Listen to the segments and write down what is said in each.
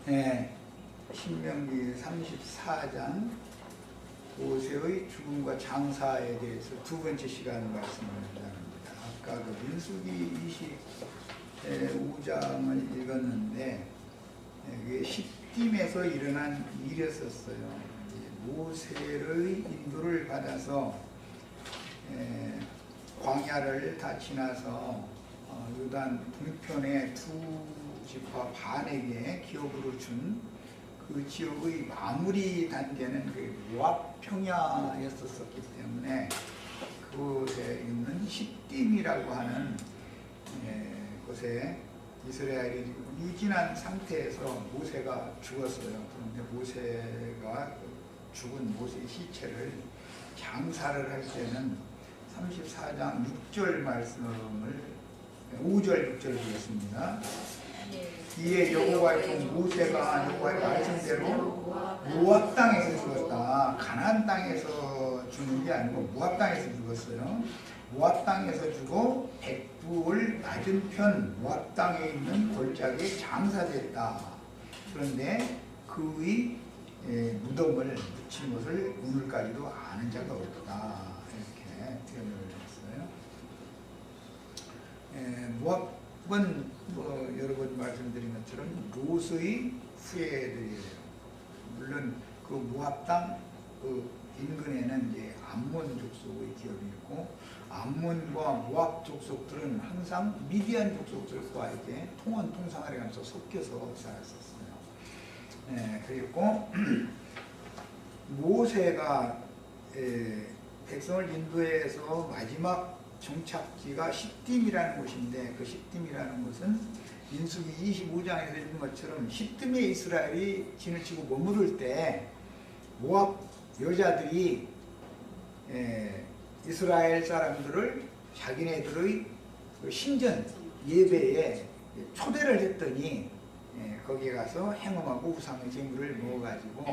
네, 신명기 34장 모세의 죽음과 장사에 대해서 두 번째 시간 말씀을 나눕니다. 아까 그 민수기 25장을 읽었는데 그게 시딤에서 일어난 일이었었어요. 모세의 인도를 받아서 광야를 다 지나서 요단 동편의 두 지파 반에게 기업으로 준 그 지역의 마무리 단계는 그 모압 평야였었기 때문에 그곳에 있는 시딤이라고 하는 곳에 이스라엘이 유진한 상태에서 모세가 죽었어요. 그런데 모세가 죽은 모세의 시체를 장사를 할 때는 34장 6절 말씀을 5절 6절 보겠습니다. 이에 여호와의 종 모세가 여호와의 말씀대로 모압 땅에서 죽었다. 가나안 땅에서 죽는 게 아니고 모압 땅에서 죽었어요. 모압 땅에서 죽어 백부을 맞은편 모압 땅에 있는 골짜기에 장사됐다. 그런데 그의 무덤을 묻힌 것을 오늘까지도 아는 자가 없다. 이렇게 표현을 했어요. 모압은 여러 번 말씀드린 것처럼 롯의 후예들이에요. 물론 그 모압 땅 그 인근에는 이제 암몬 족속의 기업이 있고, 암몬과 모압 족속들은 항상 미디안 족속들과 이렇게 통상을 하면서 섞여서 살았었어요. 그리고 모세가 백성을 인도해서 마지막 정착지가 시딤이라는 곳인데, 그 시딤이라는 곳은 민수기 25장에서 읽은 것처럼 시딤에 이스라엘이 진을 치고 머무를 때 모압 여자들이 이스라엘 사람들을 자기네들의 신전 예배에 초대를 했더니 거기에 가서 행음하고 우상의 제물을 먹어가지고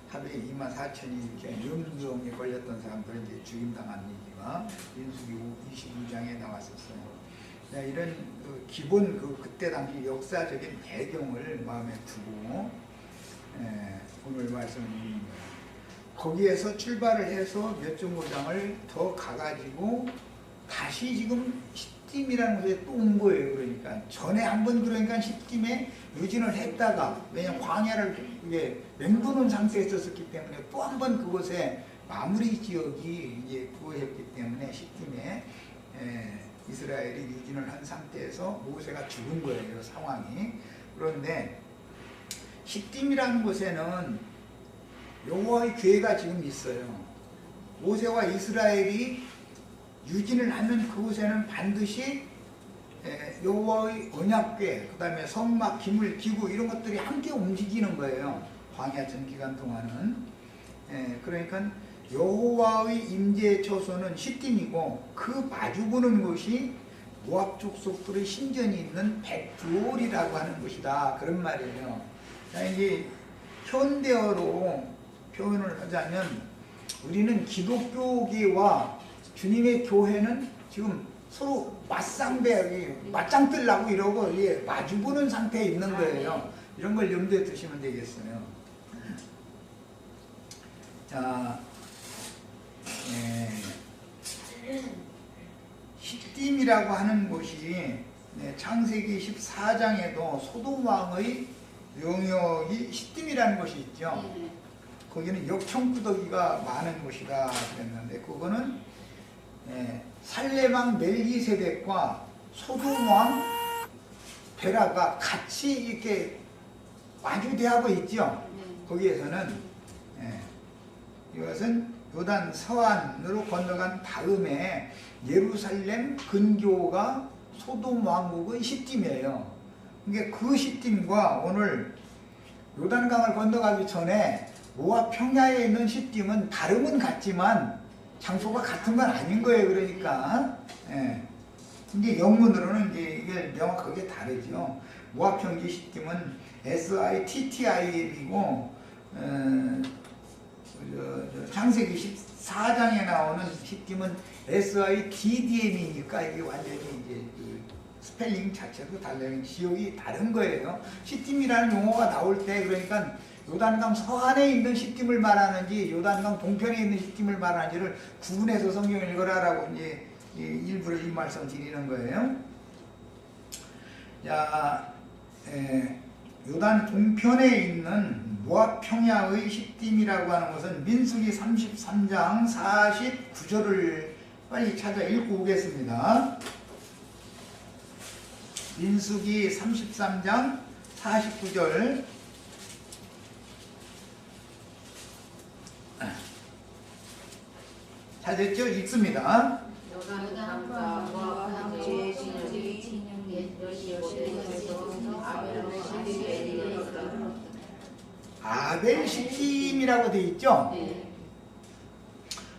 하루에 24,000이 이렇게 염병에 걸렸던 사람들은 이제 죽임당한 얘기가 민수기 22장에 나왔었어요. 이런 기본 그때 당시 역사적인 배경을 마음에 두고 오늘 말씀을 드리는 거예요. 거기에서 출발을 해서 몇 정거장을 더 가가지고 다시 지금 시딤이라는 곳에 또 온 거예요. 그러니까 전에 한번 그러니까 시딤에 유진을 했다가, 왜냐면 광야를 이게 맹도는 상태에 있었기 때문에 또 한 번 그곳에 마무리 지역이 이제 부여했기 때문에 시딤에 이스라엘이 유진을 한 상태에서 모세가 죽은 거예요, 상황이. 그런데 시딤이라는 곳에는 여호와의 교회가 지금 있어요. 모세와 이스라엘이 유진을 하는 그곳에는 반드시 여호와의 언약궤, 그 다음에 성막, 기물, 기구 이런 것들이 함께 움직이는 거예요. 광야 전 기간 동안은. 그러니까 여호와의 임재 처소는 시딤이고, 그 마주보는 곳이 모압 족속들의 신전이 있는 벳두올이라고 하는 곳이다. 그런 말이에요. 이제 현대어로 표현을 하자면 우리는 기독교계와 주님의 교회는 지금 서로 맞짱 뜨려고 이러고 마주보는 상태에 있는 거예요. 이런 걸 염두에 두시면 되겠어요. 자, 시딤이라고 하는 곳이 창세기 14장에도 소돔 왕의 영역이 시딤이라는 곳이 있죠. 거기는 역청구더기가 많은 곳이다 그랬는데, 그거는 살렘 왕 멜기세덱과 소돔 왕 베라가 같이 이렇게 마주대하고 있죠. 거기에서는 이것은 요단 서안으로 건너간 다음에 예루살렘 근교가 소돔 왕국의 시딤이에요. 그러니까 그 시딤과 오늘 요단강을 건너가기 전에 모압 평야에 있는 시딤은 다름은 같지만 장소가 같은 건 아닌 거예요. 그러니까 이제 영문으로는 이게 명확하게 다르죠. 모압 평지 시딤은 SITTIM이고 창세기 14장에 나오는 시딤은 SIDDM이니까 이게 완전히 이제 스펠링 자체도 달라요. 지역이 다른 거예요. 시딤이라는 용어가 나올 때 그러니까 요단강 서안에 있는 시딤을 말하는지 요단강 동편에 있는 시딤을 말하는지를 구분해서 성경을 읽어라라고 이제 일부러 이 말씀 드리는 거예요. 자, 요단 동편에 있는 모압 평야의 시딤이라고 하는 것은 민수기 33장 49절을 빨리 찾아 읽고 오겠습니다. 민수기 33장 49절 찾았죠? 읽습니다. 아벨 시딤이라고 되어 있죠?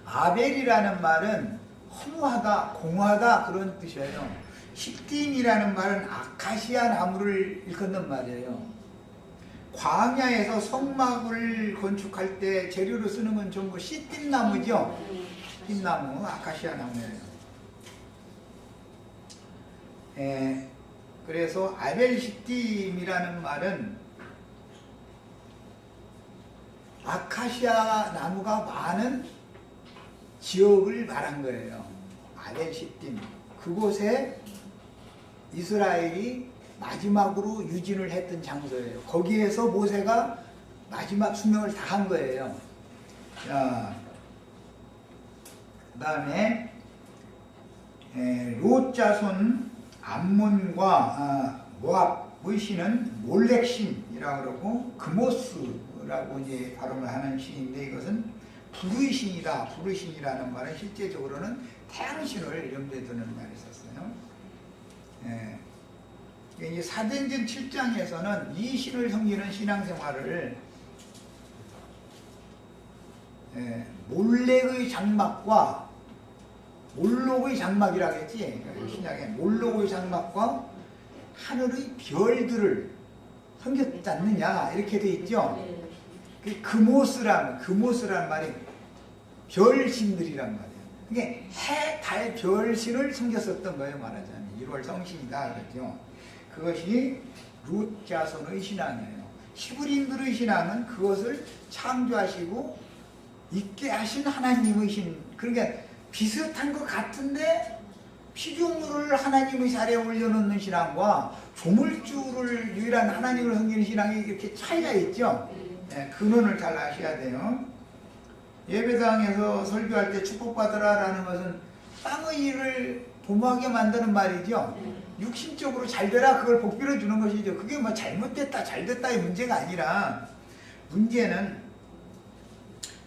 아벨이라는 말은 허무하다, 공하다 그런 뜻이에요. 시딤이라는 말은 아카시아 나무를 일컫는 말이에요. 광야에서 성막을 건축할 때 재료로 쓰는 건 전부 시딤나무죠. 시딤나무, 아카시아 나무예요. 그래서 아벨 시딤이라는 말은 아카시아 나무가 많은 지역을 말한 거예요. 아벨 시딤. 그곳에 이스라엘이 마지막으로 유진을 했던 장소예요. 거기에서 모세가 마지막 수명을 다한 거예요. 자, 그 다음에 롯 자손 암몬과 모압의 신은 몰렉신이라고 그러고 그모스라고 이제 발음을 하는 신인데 이것은 불의 신이다. 불의 신이라는 말은 실제적으로는 태양신을 염두에 두는 말이 있었어요. 이제 사도행전 7장에서는 이 신을 섬기는 신앙생활을 몰렉의 장막과 몰록의 장막이라고 했지. 신약에 몰록의 장막과 하늘의 별들을 섬겼지 않느냐 이렇게 돼 있죠. 그모스라는 말이 별신들이란 말이에요. 그게 해, 달, 별신을 섬겼었던 거예요. 말하자면 1월 성신이다 그랬죠. 그것이 롯 자손의 신앙이에요. 히브리인들의 신앙은 그것을 창조하시고 있게 하신 하나님의 신. 그러니까 비슷한 것 같은데 피조물을 하나님의 자리에 올려놓는 신앙과 조물주를 유일한 하나님을 섬기는 신앙이 이렇게 차이가 있죠. 근원을 잘 아셔야 돼요. 예배당에서 설교할 때 축복받으라라는 것은 땅의 일을 도모하게 만드는 말이죠. 육신적으로 잘 되라 그걸 복비를 주는 것이죠. 그게 뭐 잘못됐다 잘됐다의 문제가 아니라 문제는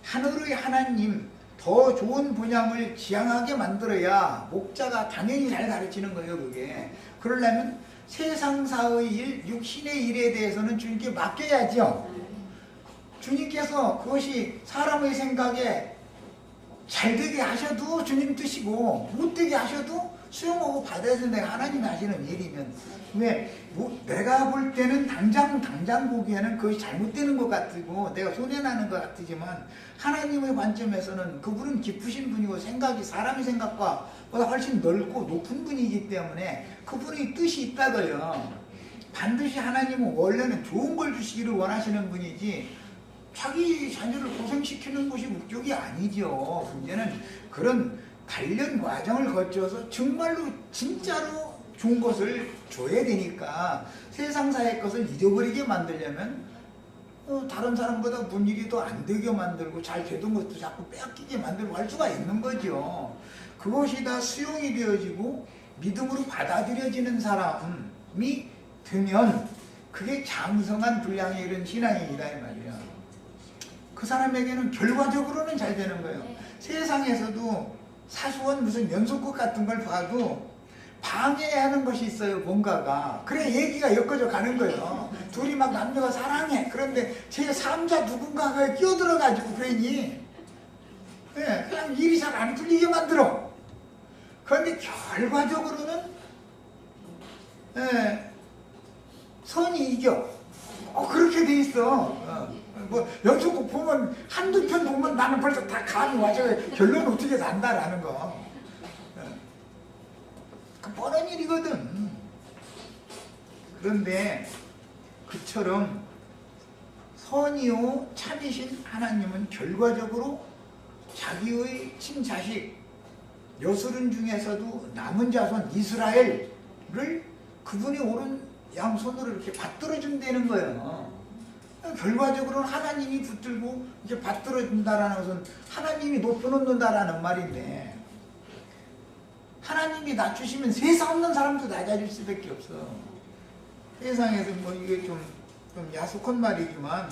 하늘의 하나님 더 좋은 분양을 지향하게 만들어야 목자가 당연히 잘 가르치는 거예요. 그게 그러려면 세상사의 일, 육신의 일에 대해서는 주님께 맡겨야죠. 주님께서 그것이 사람의 생각에 잘되게 하셔도 주님 뜻이고 못되게 하셔도 수용하고 받아야 된다. 하나님이 하시는 일이면 왜 내가 볼 때는 당장 보기에는 그것이 잘못되는 것 같고 내가 손해나는 것 같지만 하나님의 관점에서는 그분은 깊으신 분이고 생각이 사람의 생각과 보다 훨씬 넓고 높은 분이기 때문에 그분의 뜻이 있다고요. 반드시 하나님은 원래는 좋은 걸 주시기를 원하시는 분이지 자기 자녀를 고생시키는 것이 목적이 아니죠. 문제는 그런 단련 과정을 거쳐서 정말로 진짜로 좋은 것을 줘야 되니까 세상사의 것을 잊어버리게 만들려면 다른 사람보다 분일이 더 안 되게 만들고 잘 되던 것도 자꾸 빼앗기게 만들고 할 수가 있는 거죠. 그것이 다 수용이 되어지고 믿음으로 받아들여지는 사람이 되면 그게 장성한 분량의 이런 신앙이다 이 말이야. 그 사람에게는 결과적으로는 잘 되는 거예요. 세상에서도 사소한 무슨 연속극 같은 걸 봐도 방해하는 것이 있어요. 뭔가가. 그래 얘기가 엮어져 가는 거예요. 둘이 막 남녀가 사랑해. 그런데 제3자 누군가가 끼어들어가지고 그러니 그냥 일이 잘 안 풀리게 만들어. 그런데 결과적으로는 선이 이겨. 그렇게 돼 있어. 뭐 연속곡 보면 한두 편 보면 나는 벌써 다 감이 와서 결론 어떻게 난다라는 거. 그 뻔한 일이거든. 그런데 그처럼 선이요 참이신 하나님은 결과적으로 자기의 친자식 여수른 중에서도 남은 자손 이스라엘을 그분이 오른 양손으로 이렇게 받들어 준다는 거예요. 결과적으로는 하나님이 붙들고 이제 받들어 준다라는 것은 하나님이 높여놓는다라는 말인데, 하나님이 낮추시면 세상 없는 사람도 낮아질 수밖에 없어. 세상에서 뭐 이게 좀 야속한 말이지만,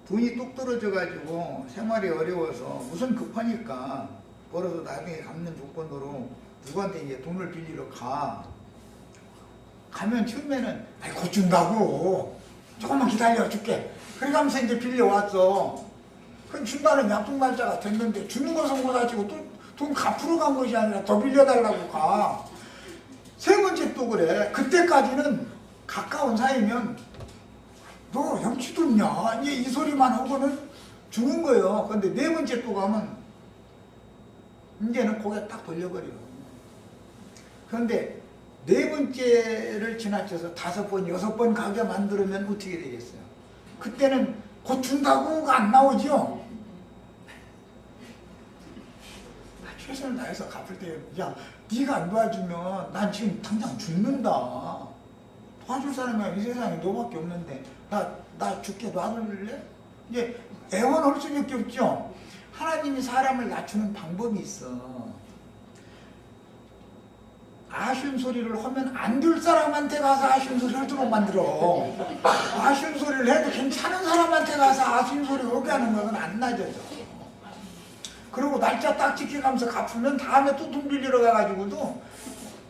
돈이 뚝 떨어져가지고 생활이 어려워서 우선 급하니까 벌어서 나중에 갚는 조건으로 누구한테 이제 돈을 빌리러 가면 처음에는 아이 곧 준다고 조금만 기다려 줄게 그러면서 이제 빌려왔어. 그럼 준다는 약속 날짜가 됐는데 주는 것은 못 가지고 또 돈 갚으러 간 것이 아니라 더 빌려달라고 가. 세 번째 또 그래. 그때까지는 가까운 사이면 너 염치도 없냐 이제 이 소리만 하고는 주는 거예요. 근데 네 번째 또 가면 이제는 고개 딱 돌려버려. 그런데 네 번째를 지나쳐서 5번, 6번 가게 만들면 어떻게 되겠어요? 그때는 곧 준다고가 안 나오죠? 최선을 다해서 갚을 때, 야, 네가 안 도와주면 난 지금 당장 죽는다. 도와줄 사람이 이 세상에 너밖에 없는데 나 죽게 놔둘래? 이제 애원할 수밖에 없죠? 하나님이 사람을 낮추는 방법이 있어. 아쉬운 소리를 하면 안 될 사람한테 가서 아쉬운 소리를 하도록 만들어. 아쉬운 소리를 해도 괜찮은 사람한테 가서 아쉬운 소리를 오게 하는 것은 안 낮아져. 그리고 날짜 딱 지켜가면서 갚으면 다음에 또 돈 빌리러 가가지고도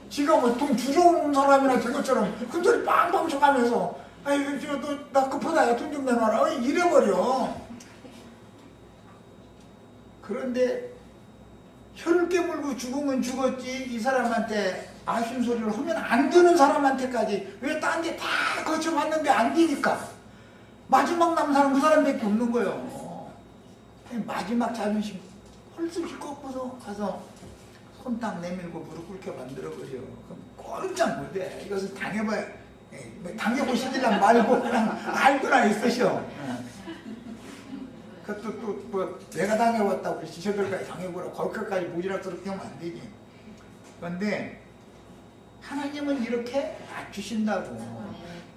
지가 뭐 돈 주러 오는 사람이나 된 것처럼 큰소리 빵빵 쳐가면서 아이 나 급하다 돈 좀 내놔라 이래버려. 그런데 혀를 깨물고 죽으면 죽었지 이 사람한테 아쉬운 소리를 하면 안 되는 사람한테까지 왜 딴 데 다 거쳐봤는데 안 되니까 마지막 남은 사람 그 사람밖에 없는 거예요. 마지막 자존심 헐쑥이 꺾고서 가서 손 딱 내밀고 무릎 꿇게 만들어버려. 그럼 꼼짝 못해. 이것은 당해봐야 당해보시지랑 말고 그냥 알거나 있으셔. 그것도 또 뭐 내가 당해봤다고 우리 지체들까지 당해보라 거기까지 무지락스럽게 하면 안 되지. 그런데 하나님은 이렇게 낮추신다고.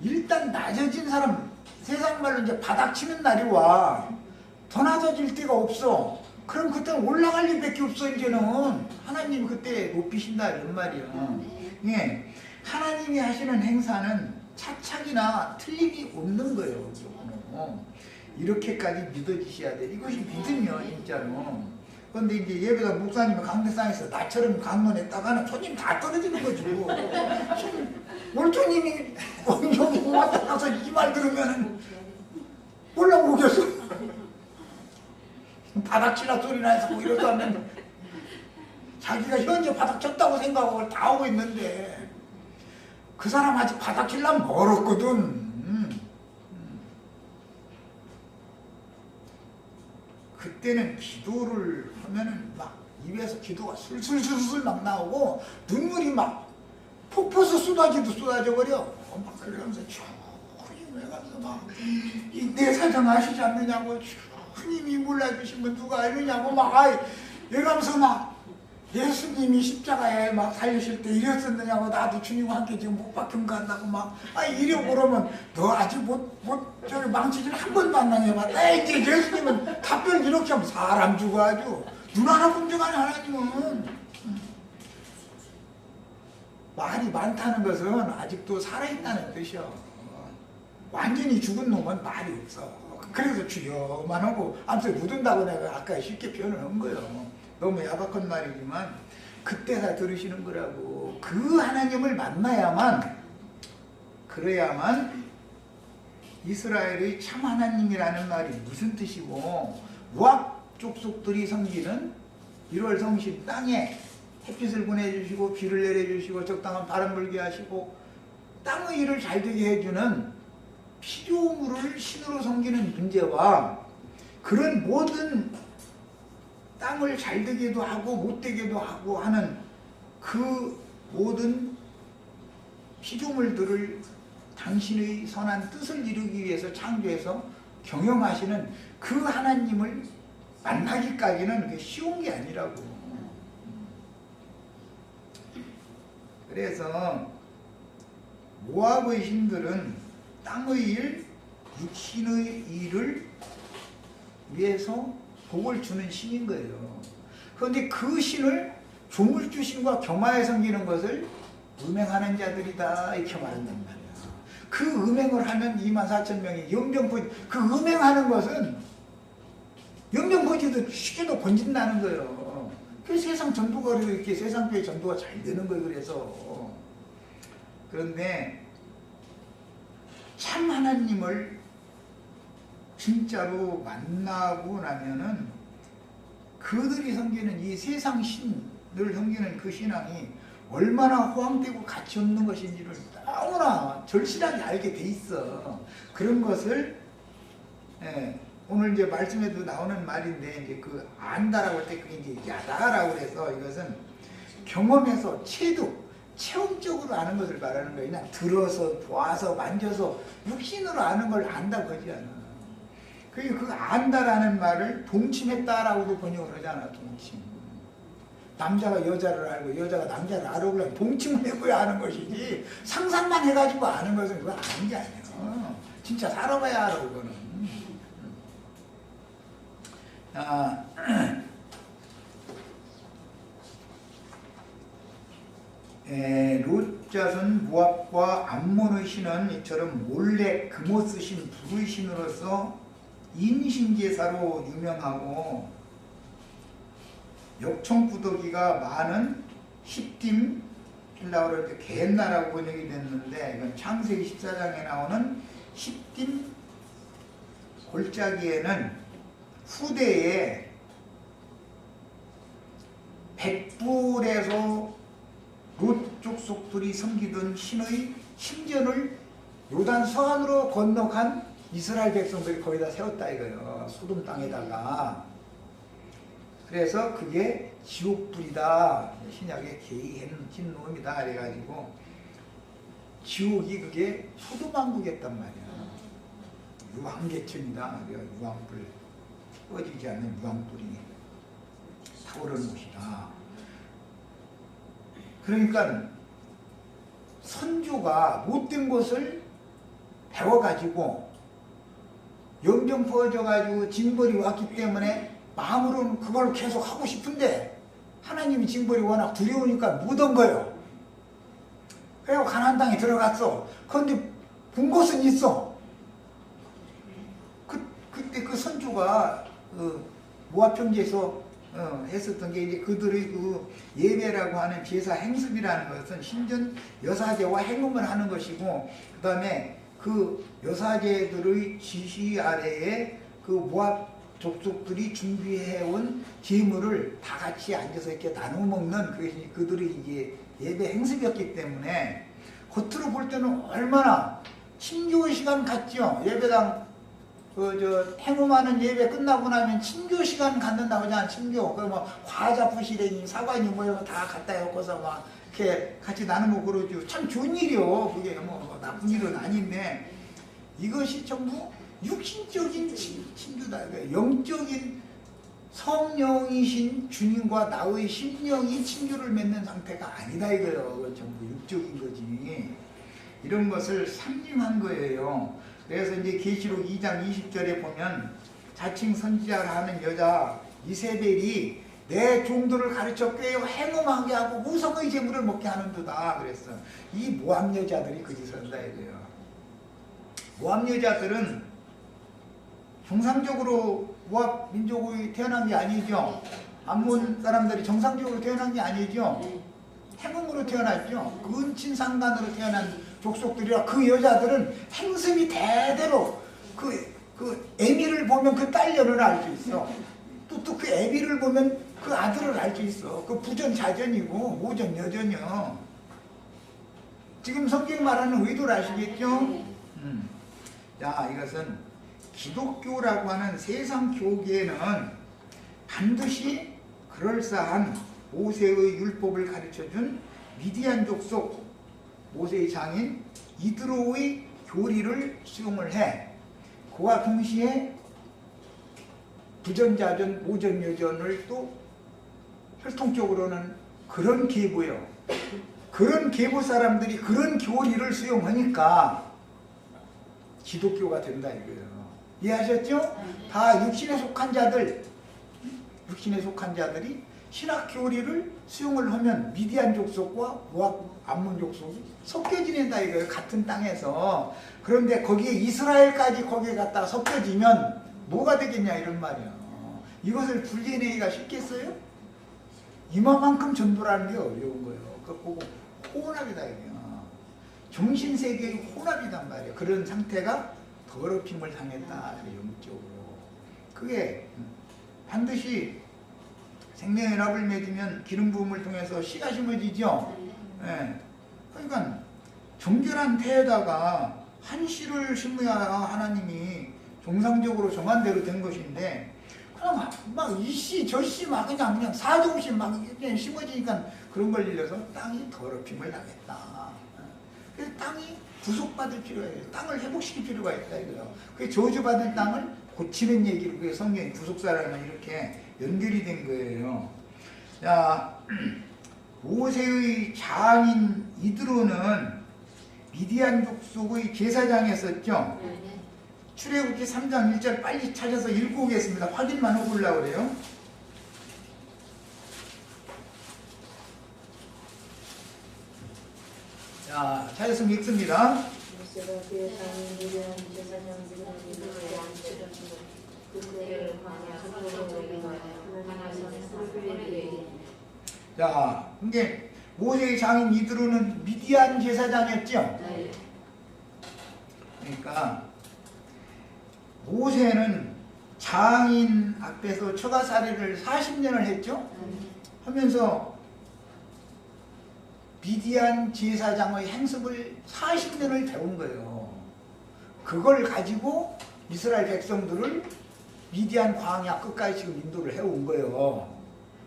일단 낮아진 사람 세상 말로 이제 바닥치는 날이 와. 더 낮아질 데가 없어. 그럼 그때는 올라갈 일밖에 없어. 이제는 하나님이 그때 높이신다 이런 말이야. 예, 하나님이 하시는 행사는 차착이나 틀림이 없는 거예요. 이렇게까지 믿어지셔야 돼. 이것이 믿음이요 진짜로. 그런데 이제 예배가 목사님이 강대상에서 나처럼 강론했다가는 손님 다 떨어지는 거죠. 월초님이 여기 왔다 가서 이 말 들으면은 올라오겠어. 바닥치나 소리나 해서 뭐 이러도 하면 자기가 현재 바닥쳤다고 생각하고 다 하고 있는데 그 사람 아직 바닥치려면 멀었거든. 그때는 기도를 하면은 막 입에서 기도가 술술술술 막 나오고 눈물이 막 폭포수 쏟아져 버려. 막 그러면서 주님 가면서 막 내 사정 아시지 않느냐고 주님이 몰라주시면 누가 이러냐고 막 이러면서 막 예수님이 십자가에 막 살리실 때 이랬었느냐고 나도 주님과 함께 지금 못 박힌 거 한다고 막 이래 그러면 너 아직 저기 망치질 한 번도 안 당해봤다. 이제 예수님은 답변을 이렇게 하면 사람 주고 아주 눈 하나 공정하네. 하나님은 말이 많다는 것은 아직도 살아있다는 뜻이야. 완전히 죽은 놈은 말이 없어. 그래서 주여만 하고 아무튼 묻은다고 내가 아까 쉽게 표현을 한 거예요. 너무 야박한 말이지만 그때 다 들으시는 거라고. 그 하나님을 만나야만 그래야만 이스라엘의 참 하나님이라는 말이 무슨 뜻이고 모압 족속들이 섬기는 1월 성신 땅에 햇빛을 보내주시고 비를 내려주시고 적당한 바람 불게 하시고 땅의 일을 잘 되게 해주는 필요물을 신으로 섬기는 문제와 그런 모든 땅을 잘 되게도 하고 못 되게도 하고 하는 그 모든 피조물들을 당신의 선한 뜻을 이루기 위해서 창조해서 경영하시는 그 하나님을 만나기까지는 쉬운 게 아니라고. 그래서 모압의 신들은 땅의 일, 육신의 일을 위해서 복을 주는 신인 거예요. 그런데 그 신을 조물주신과 겸하여 섬기는 것을 음행하는 자들이다 이렇게 말한단 말이야. 그 음행을 하는 24,000명이 영병포지, 그 음행하는 것은 영병포지도 쉽게도 번진다는 거예요. 그 세상 전도가 이렇게 세상교회 전도가 잘 되는 거예요. 그래서 그런데 참 하나님을 진짜로 만나고 나면은 그들이 섬기는 이 세상 신을 섬기는 그 신앙이 얼마나 호황되고 가치 없는 것인지를 너무나 절실하게 알게 돼 있어. 그런 것을 오늘 이제 말씀에도 나오는 말인데 이제 그 안다라고 할 때 그게 이제 야다라고 해서 이것은 경험해서 체험적으로 아는 것을 말하는 거예요. 그냥 들어서 보아서 만져서 육신으로 아는 걸 안다고 하지 않아. 그 안다라는 말을 동침했다라고도 번역을 하잖아. 동침. 남자가 여자를 알고 여자가 남자를 알아보려면 동침을 해봐야 아는 것이지 상상만 해가지고 아는 것은 그거 아는 게 아니야. 진짜 살아봐야 알아 그거는. 롯 자손 모압과 암몬의 신은 이처럼 몰래 금오스 신 불의 신으로서 인신제사로 유명하고 역청구더기가 많은 히팀 힐라고 할 때 겟나라고 번역이 됐는데 이건 창세기 14장에 나오는 히팀 골짜기에는 후대에 백불에서 롯 족속들이 섬기던 신의 신전을 요단 서안으로 건너간 이스라엘 백성들이 거기다 세웠다 이거예요. 소돔 땅에다가. 그래서 그게 지옥불이다. 신약에 개이해진 놈이다. 그래가지고 지옥이 그게 소돔왕국이었단 말이야. 유황계천이다. 유황불 꺼지지 않는 유황불이 타오르는 곳이다. 그러니까 선조가 못된 것을 배워가지고 연병 퍼져가지고 징벌이 왔기 때문에 마음으로는 그걸 계속 하고 싶은데 하나님이 징벌이 워낙 두려우니까 못 온 거예요. 그래서 가나안 땅에 들어갔어. 그런데 본 것은 있어. 그때 그 선조가 모압 평지에서 했었던 게 이제 그들의 그 예배라고 하는 제사 행습이라는 것은 신전 여사제와 행음을 하는 것이고 그 다음에 그 여사제들의 지시 아래에 그 모압 족속들이 준비해온 제물을 다 같이 앉아서 이렇게 나눠 먹는 그것이 그들의 이제 예배 행습이었기 때문에 겉으로 볼 때는 얼마나 친교 시간 같죠. 예배당 행음하는 예배 끝나고 나면 친교 시간 갖는다고 하잖아. 친교. 뭐 과자 부시래니 사과니 뭐 이런 거 다 갖다 엮어서 막 이렇게 같이 나누고 그러죠. 참 좋은 일이요. 그게 뭐 나쁜 일은 아닌데 이것이 전부 육신적인 친교다. 영적인 성령이신 주님과 나의 심령이 친교를 맺는 상태가 아니다 이거예요. 그건 전부 육적인 거지. 이런 것을 삼림한 거예요. 그래서 이제 계시록 2장 20절에 보면 자칭 선지자를 하는 여자 이세벨이 내 종들을 가르쳐 꿰어 행음하게 하고 우성의 제물을 먹게 하는도다. 그랬어. 이 모압 여자들이 그 짓을 한다 이거예요. 모압 여자들은 정상적으로 모압 민족이 태어난 게 아니죠. 암몬 사람들이 정상적으로 태어난 게 아니죠. 행음으로 태어났죠. 근친상간으로 태어난 족속들이라 그 여자들은 행습이 대대로 그 애미를 보면 그 딸녀를 알 수 있어. 또 그 애비를 보면 그 아들을 알 수 있어. 그 부전자전이고 모전여전이요. 지금 성경 말하는 의도를 아시겠죠? 자, 이것은 기독교라고 하는 세상 교계에는 반드시 그럴싸한 모세의 율법을 가르쳐준 미디안 족속 모세의 장인 이드로의 교리를 수용을 해. 그와 동시에 부전자전 모전여전을 또 혈통적으로는 그런 계보요. 그런 계보 사람들이 그런 교리를 수용하니까 기독교가 된다 이거예요. 이해하셨죠? 다 육신에 속한 자들, 육신에 속한 자들이 신학 교리를 수용을 하면 미디안 족속과 모압 암몬 족속이 섞여 지낸다 이거예요. 같은 땅에서. 그런데 거기에 이스라엘까지 거기에 갖다가 섞여지면 뭐가 되겠냐 이런 말이야. 이것을 분리해내기가 쉽겠어요? 이만큼 전도라는 게 어려운 거예요. 그거 혼합이다 이게. 정신세계의 혼합이단 말이에요. 그런 상태가 더럽힘을 당했다 영적으로. 그게 반드시 생명연합을 맺으면 기름 부음을 통해서 씨가 심어지죠. 네. 그러니까 정결한 태에다가 한 씨를 심어야 하나님이 정상적으로 정한 대로 된 것인데 그냥 막 이 씨 저 씨 막 그냥 사정씨 막 그냥 심어지니까 그런 걸 일러서 땅이 더럽힘을 당했다. 그래서 땅이 구속받을 필요가 있어요. 땅을 회복시킬 필요가 있다 이거죠. 그 저주받은 땅을 고치는 얘기로 그 성경이 구속사라는 이렇게 연결이 된 거예요. 자, 모세의 장인 이드로는 미디안 족속의 제사장이었었죠. 출애굽기 3장 1절 빨리 찾아서 읽고 오겠습니다. 확인만 하고 오려고 그래요. 자, 찾았으면 읽습니다. 자, 이게 모세의 장인 이드로는 미디안 제사장이었죠. 그러니까 모세는 장인 앞에서 처가살이를 40년을 했죠. 하면서 미디안 제사장의 행습을 40년을 배운 거예요. 그걸 가지고 이스라엘 백성들을 미디안 광야 끝까지 지금 인도를 해온 거예요.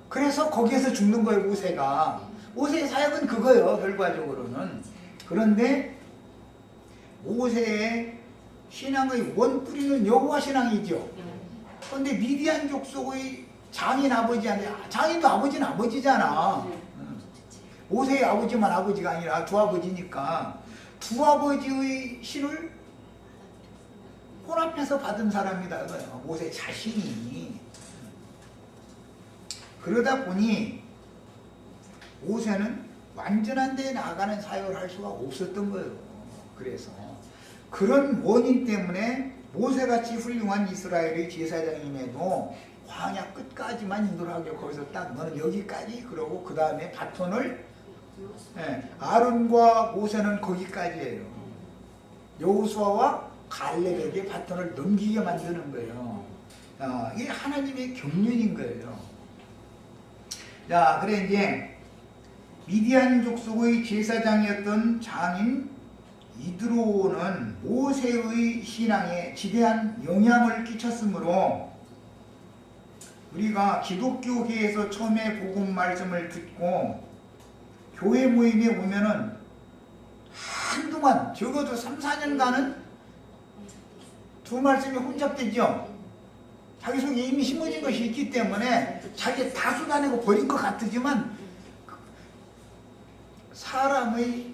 그래서 거기에서 죽는 거예요, 모세가. 모세의 사역은 그거예요, 결과적으로는. 그런데 모세의 신앙의 원뿌리는 여호와 신앙이죠. 그런데 미디안 족속의 장인 아버지한테, 장인도 아버지는 아버지잖아. 모세의 아버지만 아버지가 아니라 두 아버지니까 두 아버지의 신을 혼합해서 받은 사람이다. 모세 자신이. 그러다 보니 모세는 완전한 데에 나아가는 사역을 할 수가 없었던 거예요. 그래서 그런 원인 때문에 모세같이 훌륭한 이스라엘의 제사장임에도 광야 끝까지만 인도를 하고 거기서 딱 너는 여기까지 그러고 그 다음에 바톤을 아론과 모세는 거기까지예요. 여호수아와 갈렙에게 바톤을 넘기게 만드는 거예요. 이게 하나님의 경륜인 거예요. 자, 그래 이제 미디안 족속의 제사장이었던 장인 이드로는 모세의 신앙에 지대한 영향을 끼쳤으므로 우리가 기독교계에서 처음에 복음 말씀을 듣고 교회 모임에 오면은 한동안 적어도 3, 4년간은 두 말씀이 혼잡되죠. 자기 속에 이미 심어진 것이 있기 때문에 자기 다 쏟아내고 버린 것 같지만 사람의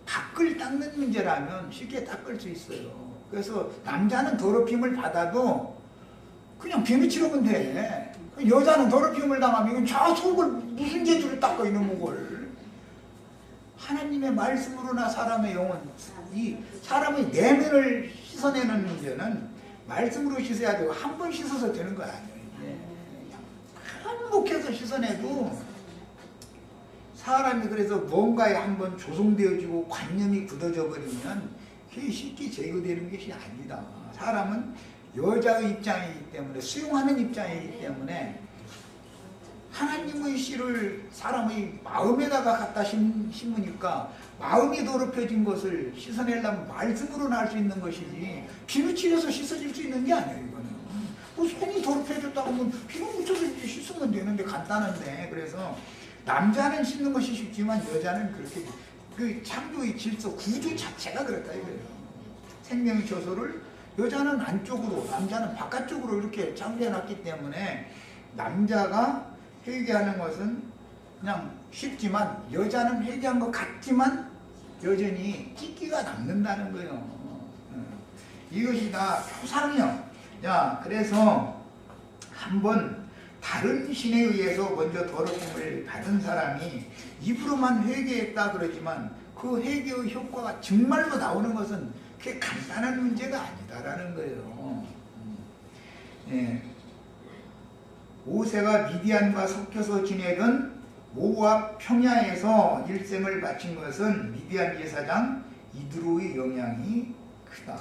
밖을 닦는 문제라면 쉽게 닦을 수 있어요. 그래서 남자는 더럽힘을 받아도 그냥 비누치르면 돼. 여자는 더럽힘을 당하면 이건 저 속을 무슨 재주를 닦아 이놈의 걸. 하나님의 말씀으로나 사람의 영혼, 이 사람의 내면을 씻어내는 문제는 말씀으로 씻어야 되고 한 번 씻어서 되는 거 아니에요. 한몫해서 씻어내도 사람이 그래서 뭔가에 한번 조성되어지고 관념이 굳어져 버리면 그게 쉽게 제거되는 것이 아니다. 사람은 여자의 입장이기 때문에 수용하는 입장이기 때문에 하나님의 씨를 사람의 마음에다가 갖다 심으니까 마음이 더럽혀진 것을 씻어내려면 말씀으로는 할 수 있는 것이지 비누칠해서 씻어질 수 있는 게 아니에요. 이거는 뭐 손이 더럽혀졌다고 하면 비누 묻혀서 씻으면 되는데 간단한데. 그래서 남자는 씻는 것이 쉽지만 여자는 그렇게 그 창조의 질서 구조 자체가 그렇다 이거예요. 생명의 처소를 여자는 안쪽으로 남자는 바깥쪽으로 이렇게 창조해놨기 때문에 남자가 회개하는 것은 그냥 쉽지만 여자는 회개한 것 같지만 여전히 찢기가 남는다는 거예요. 이것이 다 표상이요. 야, 그래서 한번 다른 신에 의해서 먼저 더러움을 받은 사람이 입으로만 회개했다 그러지만 그 회개의 효과가 정말로 나오는 것은 그게 간단한 문제가 아니다라는 거예요. 예. 모세가 미디안과 섞여서 지내던 모압 평야에서 일생을 바친 것은 미디안 제사장 이드로의 영향이 크다.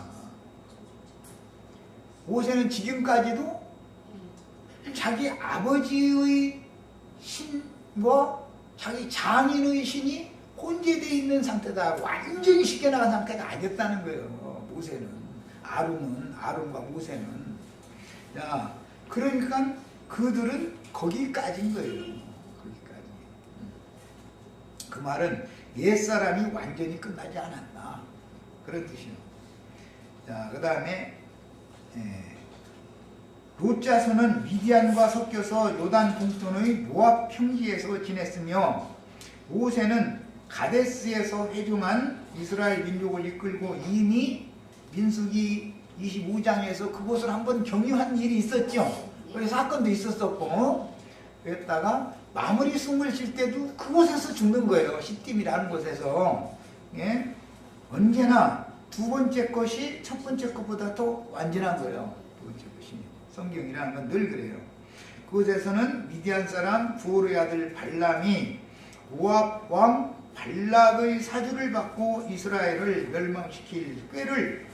모세는 지금까지도 자기 아버지의 신과 자기 장인의 신이 혼재되어 있는 상태다. 완전히 씻겨나간 상태가 아니었다는 거예요. 모세는. 아론과 모세는. 자, 그러니까 그들은 거기까지인 거예요. 거기까지. 그 말은 옛사람이 완전히 끝나지 않았다. 그런 뜻이에요. 자, 그 다음에 롯 자손은 미디안과 섞여서 요단 동편의 모압 평지에서 지냈으며 모세는 가데스에서 회중한 이스라엘 민족을 이끌고 이미 민수기 25장에서 그곳을 한번 경유한 일이 있었죠. 그래서 사건도 있었었고 그랬다가 마무리 숨을 쉴 때도 그곳에서 죽는 거예요. 시딤이라는 곳에서. 예? 언제나 두 번째 것이 첫 번째 것보다 더 완전한 거예요. 두 번째 것이. 성경이라는 건 늘 그래요. 그곳에서는 미디안 사람 부올의 아들 발람이 모압 왕 발락의 사주를 받고 이스라엘을 멸망시킬 꾀를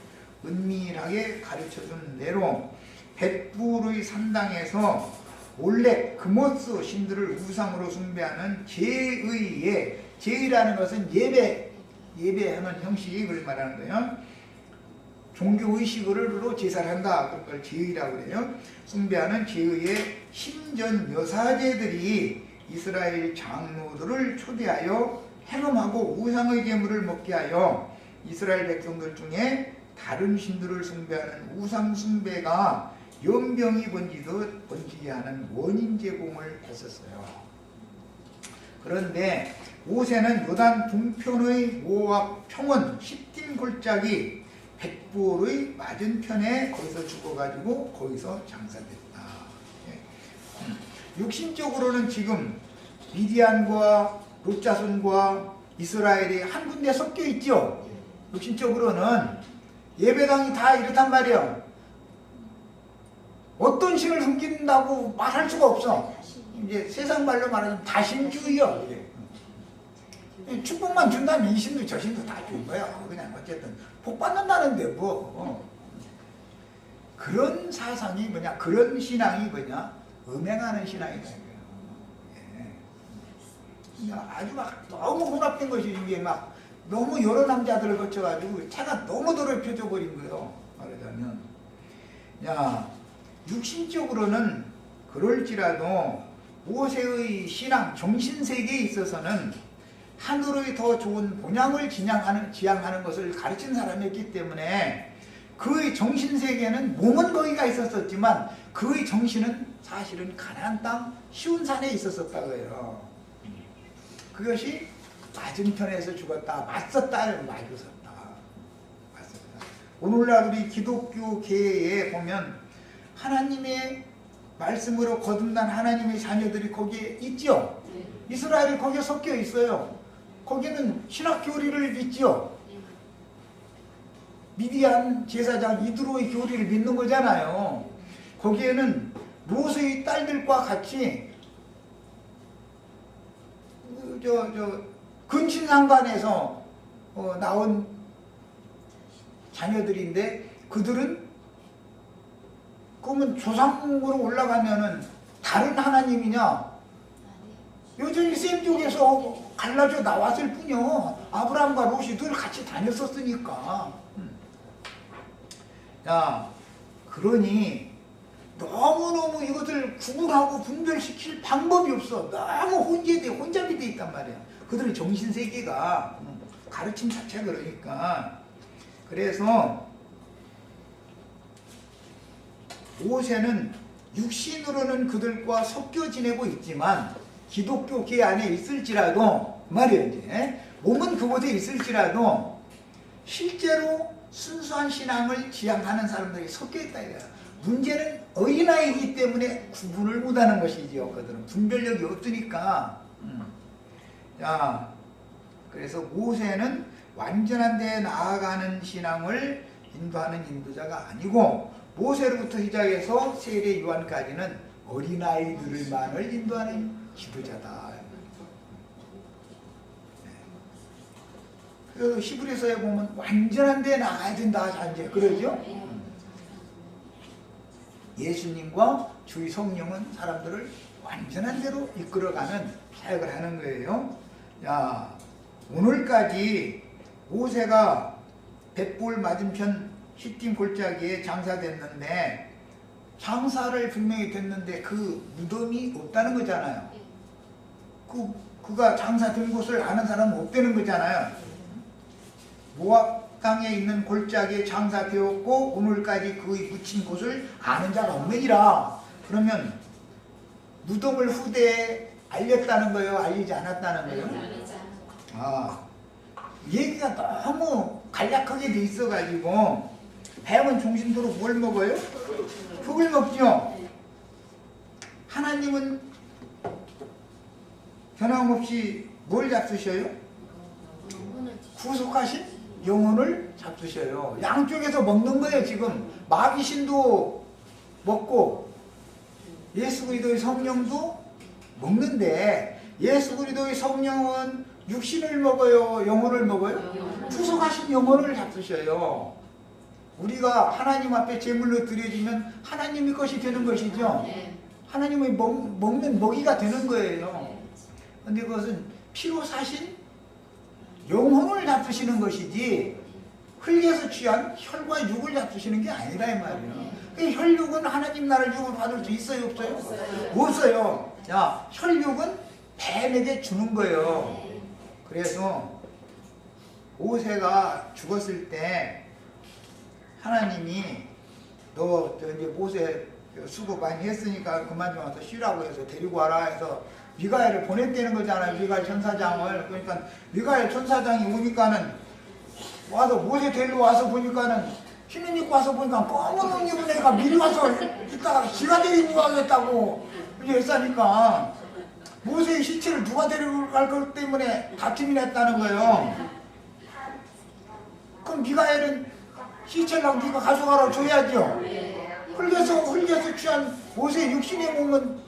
은밀하게 가르쳐준 대로 벳부르의 산당에서 몰렉 그모스 신들을 우상으로 숭배하는 제의에, 제의라는 것은 예배하는 형식을 말하는 거예요. 종교의식으로 제사를 한다. 그런 걸 제의라고 그래요. 숭배하는 제의의 신전 여사제들이 이스라엘 장로들을 초대하여 행음하고 우상의 제물을 먹게 하여 이스라엘 백성들 중에 다른 신들을 숭배하는 우상 숭배가 연병이 번지게 하는 원인 제공을 했었어요. 그런데 모세는 요단 동편의 모압 평원 시딤 골짜기 벳부올의 맞은편에 거기서 죽어가지고 거기서 장사됐다. 육신적으로는 지금 미디안과 롯 자손과 이스라엘이 한 군데 섞여 있죠. 육신적으로는 예배당이 다 이렇단 말이에요. 어떤 신을 섬긴다고 말할 수가 없어. 이제 세상 말로 말하면 다신주의요. 축복만 준다면 이 신도 저 신도 다 준 거야. 그냥 어쨌든 복 받는다는데 뭐. 그런 사상이 뭐냐, 그런 신앙이 뭐냐, 음행하는 신앙이다. 아주 막 너무 혼합된 것이 이게 막 너무 여러 남자들을 거쳐가지고 차가 너무 더럽혀져 버린 거예요. 말하자면. 야, 육신적으로는 그럴지라도 모세의 신앙, 정신세계에 있어서는 하늘의 더 좋은 본향을 지향하는 것을 가르친 사람이었기 때문에 그의 정신세계는 몸은 거기가 있었지만 그의 정신은 사실은 가나안 땅 시온산에 있었다고요. 그것이 맞은편에서 죽었다, 맞섰다. 오늘날 우리 기독교계에 보면 하나님의 말씀으로 거듭난 하나님의 자녀들이 거기에 있죠. 이스라엘이 거기에 섞여 있어요. 거기는 신학 교리를 믿죠. 미디안 제사장 이드로의 교리를 믿는 거잖아요. 거기에는 모세의 딸들과 같이 근친상간에서 나온 자녀들인데 그들은 그러면 조상으로 올라가면은 다른 하나님이냐? 여전히 셈 쪽에서 갈라져 나왔을 뿐이요. 아브라함과 롯이 늘 같이 다녔었으니까. 야, 그러니 너무너무 이것을 구분하고 분별시킬 방법이 없어. 너무 혼잡이 돼 있단 말이야. 그들의 정신세계가. 가르침 자체가 그러니까. 그래서 모세는 육신으로는 그들과 섞여 지내고 있지만 기독교계 안에 있을지라도 말이에요. 이제 몸은 그곳에 있을지라도 실제로 순수한 신앙을 지향하는 사람들이 섞여 있다 이거야. 문제는 어린아이이기 때문에 구분을 못하는 것이지요. 그들은 분별력이 없으니까. 자, 그래서 모세는 완전한 데 나아가는 신앙을 인도하는 인도자가 아니고 모세로부터 시작해서 세례 요한까지는 어린아이들만을 인도하는 지도자다. 그래서 히브리서에 보면 완전한 데 나가야 된다. 이제 그러죠? 예수님과 주의 성령은 사람들을 완전한 대로 이끌어가는 사역을 하는 거예요. 야, 오늘까지 모세가 벳볼 맞은편 시딤 골짜기에 장사됐는데 장사를 분명히 됐는데 그 무덤이 없다는 거잖아요. 그가 장사된 곳을 아는 사람은 없다는 거잖아요. 모압 땅에 있는 골짜기에 장사되었고 오늘까지 그의 묻힌 곳을 아는 자가 없느니라. 그러면 무덤을 후대에 알렸다는 거예요? 알리지 않았다는 거예요? 아, 얘기가 너무 간략하게 돼 있어가지고 뱀은 중심도로 뭘 먹어요? 흙을 먹죠. 하나님은 변함없이 뭘 잡수셔요? 구속하신 영혼을 잡수셔요. 양쪽에서 먹는 거예요. 지금 마귀신도 먹고 예수 그리스도의 성령도 먹는데 예수 그리스도의 성령은 육신을 먹어요? 영혼을 먹어요? 구속하신 영혼을 잡수셔요. 우리가 하나님 앞에 제물로 드려지면 하나님의 것이 되는 것이죠. 하나님의 먹는 먹이가 되는 거예요. 그런데 그것은 피로 사신 영혼을 잡수시는 것이지 흙에서 취한 혈과 육을 잡수시는 게 아니라 이 말이에요. 혈육은 하나님 나라를 육을 받을 수 있어요? 없어요? 없어요. 자, 혈육은 뱀에게 주는 거예요. 그래서 모세가 죽었을 때 하나님이 너 이제 모세 수고 많이 했으니까 그만 좀 와서 쉬라고 해서 데리고 와라 해서 미가엘을 보냈다는 거잖아요. 미가엘 천사장을. 그러니까 미가엘 천사장이 오니까는 와서 모세 데리고 와서 보니까는 흰 옷 입고 와서 보니까 검은 옷 입은 애가 미리 와서 이따가 지가 데리고 가겠다고 이제 했으니까 모세의 시체를 누가 데리고 갈 것 때문에 다툼이 났다는 거예요. 그럼 미가엘은 시체랑 네가 가져가라고 줘야죠. 흙에서 취한 모세의 육신의 몸은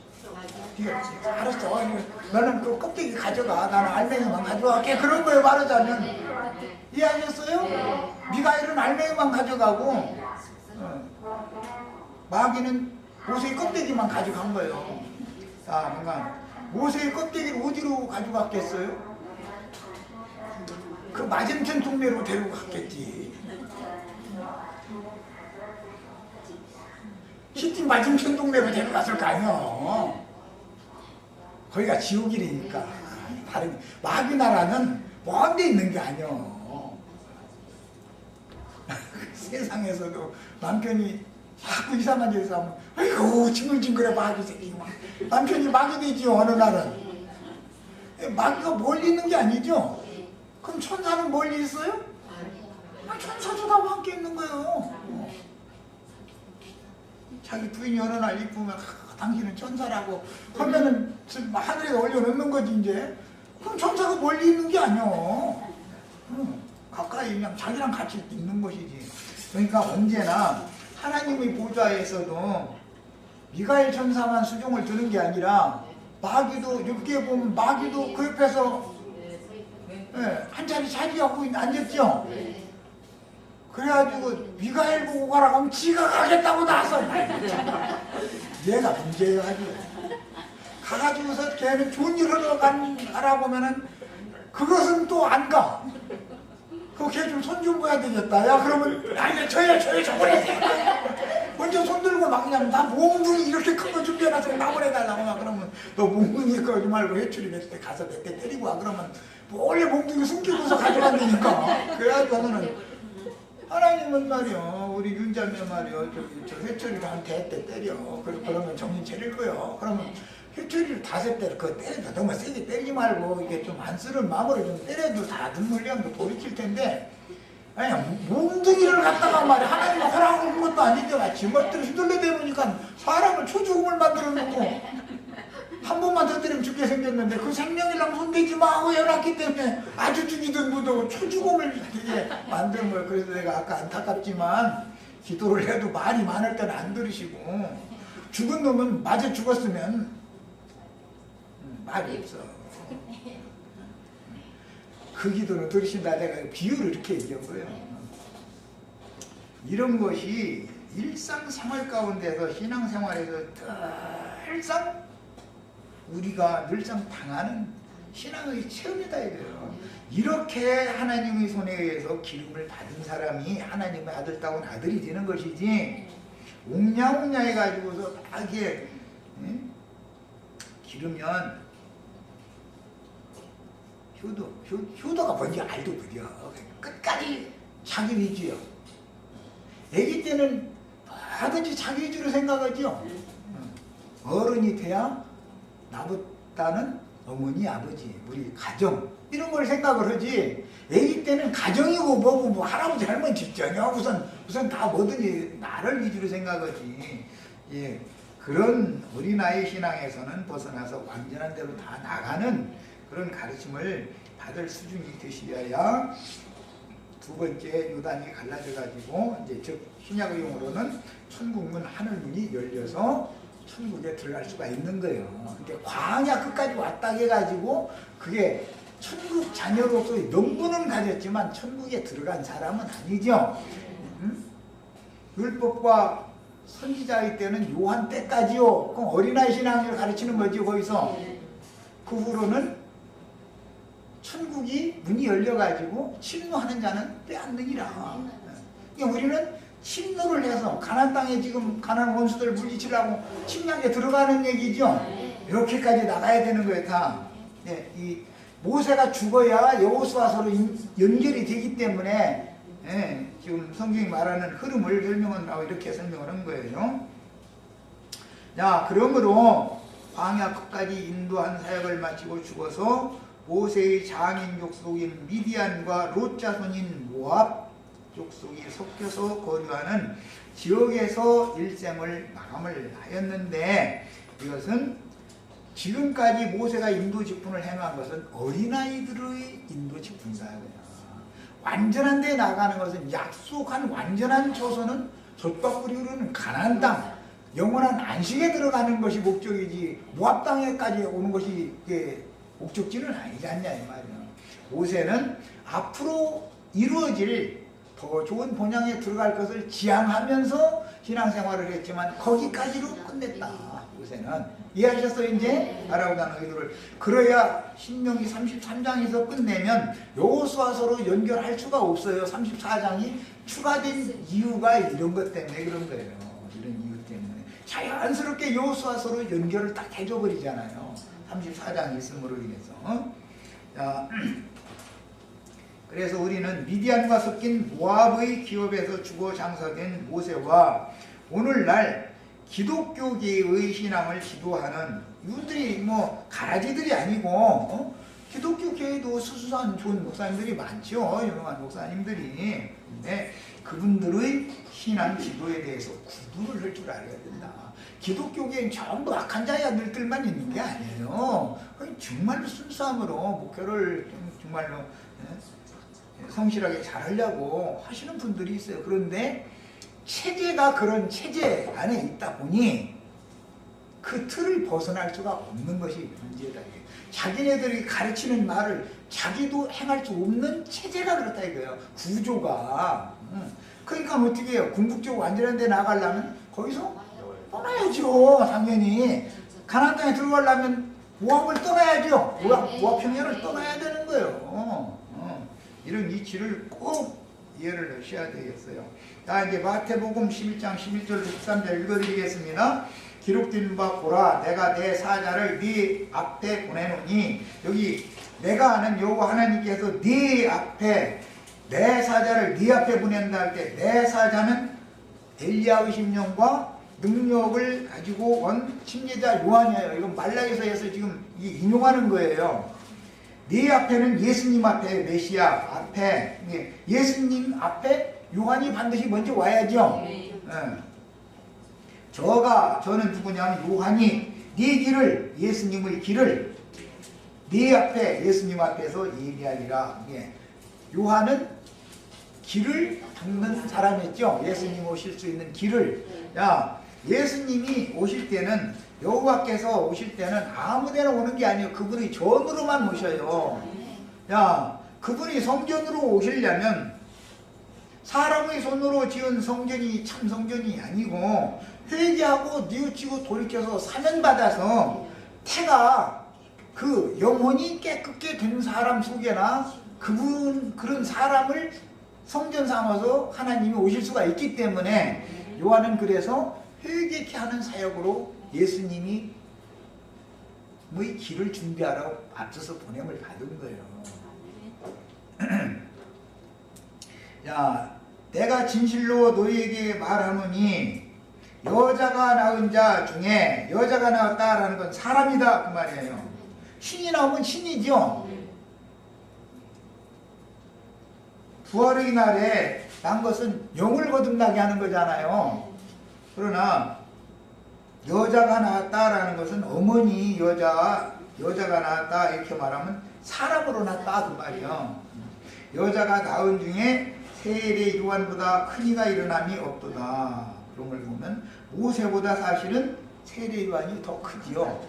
알았어. 너는 그 껍데기 가져가. 나는 알맹이만 가져갈게. 그런 거예요. 말하자면. 이해하셨어요? 미가엘은 알맹이만 가져가고 마귀는 모세의 껍데기만 가져간 거예요. 자, 그러니까 모세의 껍데기를 어디로 가져갔겠어요? 그 맞은편 동네로 데리고 갔겠지. 시팀 맞은편 동네로 데려갔을 거 아니야. 거기가 지옥이라니까. 다른 마귀 나라는 먼 데 있는 게 아니야. 세상에서도 남편이 자꾸 이상한 짓을 하면 아이고 징글징글해 마귀 새끼. 남편이 마귀 되지요. 어느 날은. 마귀가 멀리 있는 게 아니죠. 그럼 천사는 멀리 있어요? 천사도 다 함께 있는 거예요. 자기 부인이 어느 날 이쁘면 당신은 천사라고 하면은 하늘에 올려놓는 거지 이제. 그럼 천사가 멀리 있는 게 아니야. 가까이 그냥 자기랑 같이 있는 것이지. 그러니까 언제나 하나님의 보좌에서도 미가엘 천사만 수종을 드는 게 아니라 마귀도 욥기에 보면 마귀도 그 옆에서 한 자리 차지하고 앉았죠. 그래가지고 미가엘 보고 가라고 하면 지가 가겠다고 나서 얘가 문제예요. 아주 가가지고서 걔는 좋은 일 하러 가라고 하면은 그것은 또 안 가. 그거 걔 좀 손 좀 봐야 되겠다. 야 그러면 아니 저야 저래 뭐 먼저 손 들고 막 그냥 나 몽둥이 이렇게 큰 거 준비해놔서 나보내달라고 막 그러면 너 몽둥이 거지 말고 회초리 몇 대 가서 몇 대 때리고 와 그러면 몰래 몽둥이 숨기고서 가져간다니까. 그래가지고 하면은 하나님은 말이요 우리 윤자매 말이요 저 회초리를 한 대때 때려. 그러면 정신 차릴 거요. 그러면 회초리를 5대 그거 때려도 너무 세게 때리지 말고 이게 좀 안쓰러운 마음으로 좀 때려도 다 눈물량도 돌이킬 텐데 아니 몽둥이를 갖다가 말이야 하나님은 허락한 것도 아닌데 지멋대로 휘둘러 대보니까 사람을 초죽음을 만들어 놓고 한 번만 더 때리면 죽게 생겼는데 그 생명이랑 손대지 마 하고 해놨기 때문에 아주 죽이든 못하고 초죽음을 이렇게 만든 거예요. 그래서 내가 아까 안타깝지만 기도를 해도 말이 많을 때는 안 들으시고 죽은 놈은 맞아 죽었으면 말이 없어. 그 기도는 들으신다. 내가 비유를 이렇게 얘기한 거예요. 이런 것이 일상생활 가운데서 신앙생활에서 늘상 우리가 늘상 당하는 신앙의 체험이다 이거예요. 이렇게 하나님의 손에 의해서 기름을 받은 사람이 하나님의 아들다운 아들이 되는 것이지 옹냐옹냐 해가지고서 막 이게 기르면 효도가 뭔지 알도 못해요. 끝까지 자기 위주요. 아기 때는 뭐든지 자기 위주로 생각하죠. 어른이 돼야 나보다는 어머니, 아버지, 우리 가정 이런 걸 생각을 하지. 아기 때는 가정이고 뭐고 뭐 할아버지, 할머니 직장이야. 우선 다 뭐든지 나를 위주로 생각하지. 예, 그런 어린아이 신앙에서는 벗어나서 완전한 대로 다 나가는 그런 가르침을 받을 수준이 되시어야 두 번째 요단이 갈라져 가지고 이제 즉 신약의 용어로는 천국문 하늘문이 열려서 천국에 들어갈 수가 있는 거예요. 근데 광야 끝까지 왔다 해가지고 그게 천국 자녀로서의 명분은 가졌지만 천국에 들어간 사람은 아니죠. 율법과 선지자의 때는 요한 때까지요. 그럼 어린아이 신앙을 가르치는 거지 거기서. 그 후로는 천국이 문이 열려가지고 침노하는 자는 빼앗느니라. 그러니까 우리는 침노를 해서 가나안 땅에 지금 가나안 원수들 물리치려고 침략에 들어가는 얘기죠. 이렇게까지 나가야 되는 거예요 다. 예, 이 모세가 죽어야 여호수아서로 연결이 되기 때문에 예, 지금 성경이 말하는 흐름을 설명하라고 이렇게 설명을 한 거예요. 자, 그러므로 광야 끝까지 인도한 사역을 마치고 죽어서 모세의 자민 족속인 미디안과 롯 자손인 모압 족속이 섞여서 거류하는 지역에서 일생을 마감을 하였는데 이것은 지금까지 모세가 인도 직분을 행한 것은 어린아이들의 인도 직분이다. 완전한 데 나가는 것은 약속한 완전한 처소는 젖밥꿀이 흐르는 가나안 땅 영원한 안식에 들어가는 것이 목적이지 모압 땅에까지 오는 것이 목적지는 아니지 않냐 이 말이야. 모세는 앞으로 이루어질 더 좋은 본향에 들어갈 것을 지향하면서 신앙생활을 했지만 거기까지로 끝냈다. 모세는 이해하셨어요 이제? 아라고다는 의도를. 그래야 신명기 33장에서 끝내면 여호수아서로 연결할 수가 없어요. 34장이 추가된 이유가 이런 것 때문에 그런 거예요. 이런 이유 때문에 자연스럽게 여호수아서로 연결을 딱 해줘버리잖아요. 34장이 있음으로 인해서. 자, 그래서 우리는 미디안과 섞인 모압의 기업에서 죽어 장사된 모세와 오늘날 기독교계의 신앙을 지도하는 이분들이 뭐 가라지들이 아니고 기독교계에도 수수한 좋은 목사님들이 많죠. 유명한 목사님들이. 근데 그분들의 신앙 지도에 대해서 구분을 할 줄 알아야 된다. 기독교계엔 전부 악한 자야들만 있는 게 아니에요. 정말로 순수함으로 목표를 정말로 성실하게 잘하려고 하시는 분들이 있어요. 그런데 체제가 그런 체제 안에 있다 보니 그 틀을 벗어날 수가 없는 것이 문제다. 자기네들이 가르치는 말을 자기도 행할 수 없는 체제가 그렇다 이거예요. 구조가. 그러니까 어떻게 해요? 궁극적으로 완전한 데 나가려면 거기서 떠나야죠. 당연히. 가나안 땅에 들어가려면 모압을 떠나야죠. 모압 평야를 떠나야 되는 거예요. 이런 이치를 꼭 이해를 하셔야 되겠어요. 자, 이제 마태복음 11장 11절 13절 읽어드리겠습니다. 기록된 바 보라, 내가 내 사자를 네 앞에 보내노니, 여기 내가 아는 여호와 하나님께서 네 앞에 내 사자를 네 앞에 보낸다 할 때 내 사자는 엘리야의 심령과 능력을 가지고 온 침례자 요한이에요. 이건 말라기서에서 지금 인용하는 거예요. 네 앞에는 예수님 앞에, 메시아 앞에, 예수님 앞에 요한이 반드시 먼저 와야죠. 저는 누구냐면 요한이 네 길을, 예수님의 길을 네 앞에, 예수님 앞에서 얘기하리라. 요한은 길을 닦는 사람이었죠. 예수님 오실 수 있는 길을. 야, 예수님이 오실 때는, 여호와께서 오실 때는 아무데나 오는 게 아니에요. 그분이 전으로만 오셔요. 야, 그분이 성전으로 오시려면 사람의 손으로 지은 성전이 참 성전이 아니고 회개하고 뉘우치고 돌이켜서 사면받아서 태가 그 영혼이 깨끗게 된 사람 속에나 그런 사람을 성전 삼아서 하나님이 오실 수가 있기 때문에 요한은 그래서 회개케 하는 사역으로 예수님이 의 길을 준비하라고 앞서서 보냄을 받은 거예요. 야, 내가 진실로 너희에게 말하노니 여자가 낳은 자 중에, 여자가 낳았다라는 건 사람이다 그 말이에요. 신이 나오면 신이죠. 부활의 날에 난 것은 영을 거듭나게 하는 거잖아요. 그러나 여자가 낳았다라는 것은 어머니 여자가 낳았다 이렇게 말하면 사람으로 낳았다 그 말이에요. 여자가 낳은 중에 세례 요한보다 큰 이가 일어남이 없도다. 그런 걸 보면 모세보다 사실은 세례 요한이 더 크지요.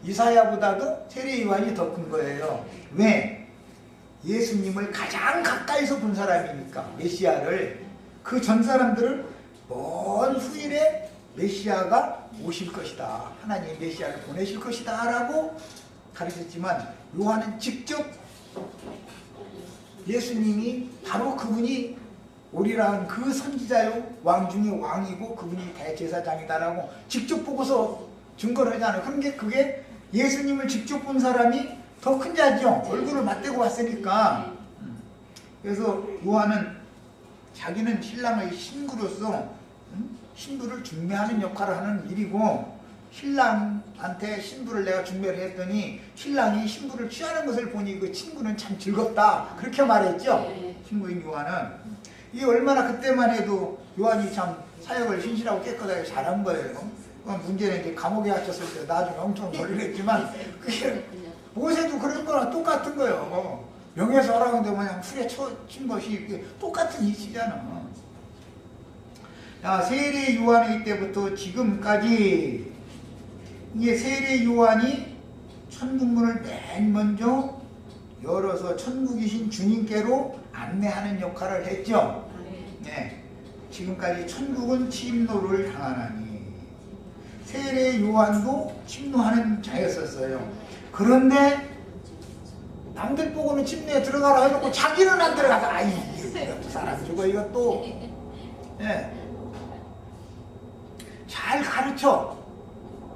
이사야보다도 세례 요한이 더 큰 거예요. 왜? 예수님을 가장 가까이서 본 사람이니까, 메시아를. 그 전 사람들은 먼 후일에 메시아가 오실 것이다, 하나님 메시아를 보내실 것이다 라고 가르쳤지만 요한은 직접 예수님이 바로 그분이 오리라는 그 선지자요, 왕 중에 왕이고 그분이 대제사장이다라고 직접 보고서 증거를 하잖아요. 그런데 그게 예수님을 직접 본 사람이 더 큰 자죠. 얼굴을 맞대고 왔으니까. 그래서 요한은 자기는 신랑의 신부로서 신부를 중매하는 역할을 하는 일이고, 신랑한테 신부를 내가 중매를 했더니 신랑이 신부를 취하는 것을 보니 그 친구는 참 즐겁다 그렇게 말했죠. 친구인 요한은. 이게 얼마나 그때만 해도 요한이 참 사역을 신실하고 깨끗하게 잘한 거예요. 문제는 이제 감옥에 갇혔을 때 나중에 엄청 놀랬지만 그게 모세도 그런 거랑 똑같은 거예요. 명예서라는데 그냥 풀에 친 것이 똑같은 이치잖아. 자, 세례 요한의 때부터 지금까지 이게 세례 요한이 천국문을 맨 먼저 열어서 천국이신 주님께로 안내하는 역할을 했죠. 네. 지금까지 천국은 침노를 당하나니, 세례 요한도 침노하는 자였었어요. 그런데 남들 보고는 침례에 들어가라 해놓고 자기는 안 들어가서, 아이 이것도 사람 죽어 이것도. 네. 잘 가르쳐.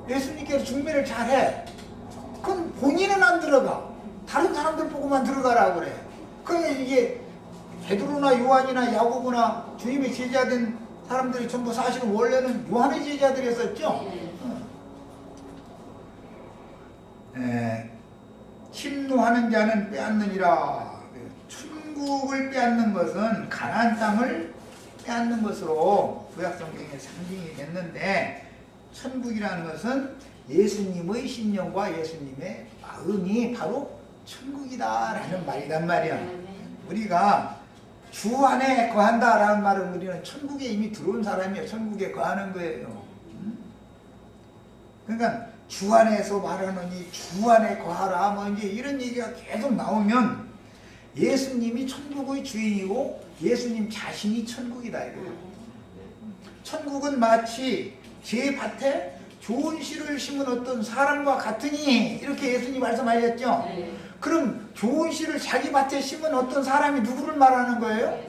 예수님께서 중매를 잘해. 그럼 본인은 안 들어가. 다른 사람들 보고만 들어가라고 그래. 그러니까 이게 베드로나 요한이나 야고보나 주님의 제자된 사람들이 전부 사실은 원래는 요한의 제자들이었었죠. 침노하는 자는 빼앗느니라. 천국을 빼앗는 것은 가나안 땅을 빼앗는 것으로 구약성경에 상징이 됐는데, 천국이라는 것은 예수님의 심령과 예수님의 마음이 바로 천국이다라는 말이란 말이야. 우리가 주 안에 거한다라는 말은 우리는 천국에 이미 들어온 사람이에요. 천국에 거하는 거예요. 그러니까 주 안에서 말하느니 주 안에 거하라 뭐 이제 이런 얘기가 계속 나오면 예수님이 천국의 주인이고 예수님 자신이 천국이다 이거예요. 천국은 마치 제 밭에 좋은 씨를 심은 어떤 사람과 같으니 이렇게 예수님 말씀하셨죠. 그럼 좋은 씨를 자기 밭에 심은 어떤 사람이 누구를 말하는 거예요?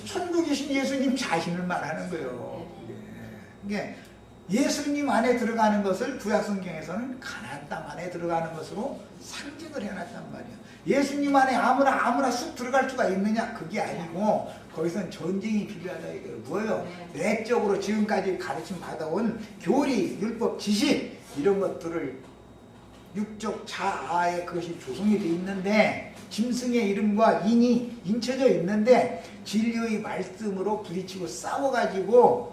천국에 계신 예수님 자신을 말하는 거예요. 예. 예수님 안에 들어가는 것을 구약성경에서는 가나안 땅 안에 들어가는 것으로 상징을 해놨단 말이에요. 예수님 안에 아무나 쑥 들어갈 수가 있느냐? 그게 아니고 거기서는 전쟁이 필요하다 이거예요. 뭐예요? 내적으로 지금까지 가르침 받아온 교리, 율법, 지식 이런 것들을 육적 자아에 그것이 조성이 되어 있는데 짐승의 이름과 인이 인쳐져 있는데 진리의 말씀으로 부딪히고 싸워가지고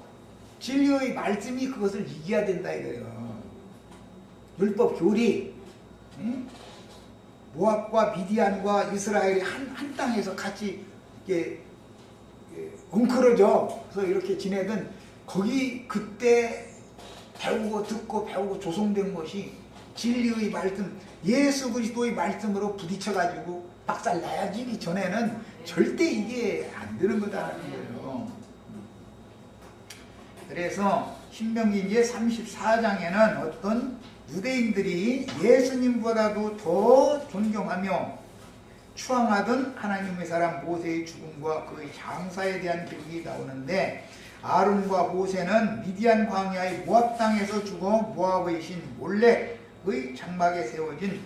진리의 말씀이 그것을 이겨야 된다 이거예요. 율법 교리, 모압과 미디안과 이스라엘이 한 땅에서 같이 이렇게 웅크러져. 그래서 이렇게 지내던 거기 그때 배우고 조성된 것이 진리의 말씀, 예수 그리스도의 말씀으로 부딪혀가지고 박살나야지 전에는 절대 이게 안 되는 거다라는 거예요. 그래서 신명기 이제 34장에는 어떤 유대인들이 예수님보다도 더 존경하며 추앙하던 하나님의 사람 모세의 죽음과 그의 장사에 대한 기록이 나오는데 아론과 모세는 미디안 광야의 모압 땅에서 죽어 모압의 신 몰렉의 장막에 세워진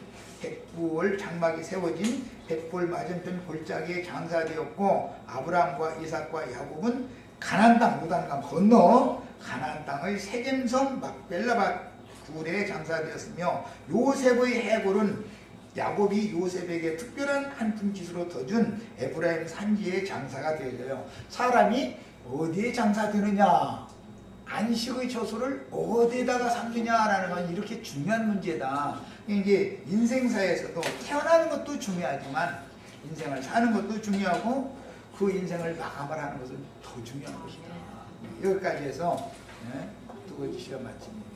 백볼 맞은편 골짜기에 장사되었고 아브라함과 이삭과 야곱은 가나안 땅 요단강 건너 가나안 땅의 세겜섬 막벨라밭 굴에 장사되었으며 요셉의 해골은 야곱이 요셉에게 특별한 한 푼짓으로 더 준 에브라임 산지의 장사가 되어져요. 사람이 어디에 장사되느냐, 안식의 처소를 어디에다가 삼느냐라는 건 이렇게 중요한 문제다. 이제 인생사에서도 태어나는 것도 중요하지만 인생을 사는 것도 중요하고 그 인생을 마감을 하는 것은 더 중요한 것이다. 여기까지 해서 두 번째 시간 마칩니다.